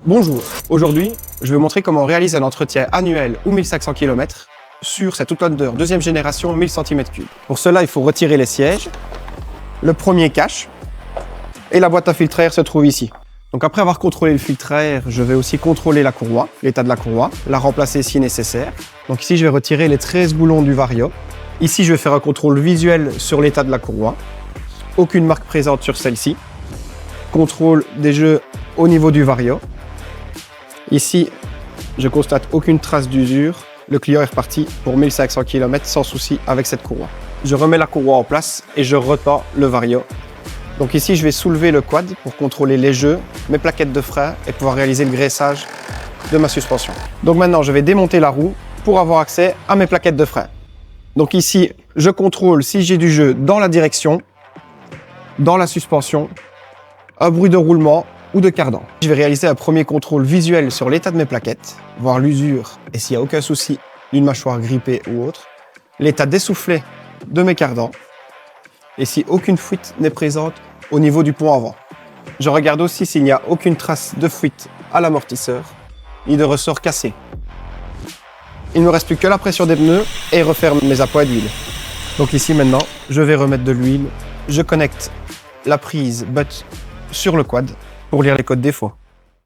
Bonjour, aujourd'hui, je vais vous montrer comment on réalise un entretien annuel ou 1500 km sur cette Outlander deuxième génération 1000 cm3. Pour cela, il faut retirer les sièges, le premier cache et la boîte à filtre à air se trouve ici. Donc après avoir contrôlé le filtre à air, je vais aussi contrôler la courroie, l'état de la courroie, la remplacer si nécessaire. Donc ici, je vais retirer les 13 boulons du Vario. Ici, je vais faire un contrôle visuel sur l'état de la courroie. Aucune marque présente sur celle-ci. Contrôle des jeux au niveau du Vario. Ici, je constate aucune trace d'usure. Le client est reparti pour 1500 km sans souci avec cette courroie. Je remets la courroie en place et je retends le Vario. Donc ici, je vais soulever le quad pour contrôler les jeux, mes plaquettes de frein et pouvoir réaliser le graissage de ma suspension. Donc maintenant, je vais démonter la roue pour avoir accès à mes plaquettes de frein. Donc ici, je contrôle si j'ai du jeu dans la direction, dans la suspension, un bruit de roulement ou de cardan. Je vais réaliser un premier contrôle visuel sur l'état de mes plaquettes, voir l'usure et s'il n'y a aucun souci d'une mâchoire grippée ou autre, l'état d'essoufflé de mes cardans et si aucune fuite n'est présente au niveau du pont avant. Je regarde aussi s'il n'y a aucune trace de fuite à l'amortisseur ni de ressort cassé. Il ne me reste plus que la pression des pneus et refaire mes appois d'huile. Donc ici maintenant, je vais remettre de l'huile. Je connecte la prise butt sur le quad pour lire les codes défauts.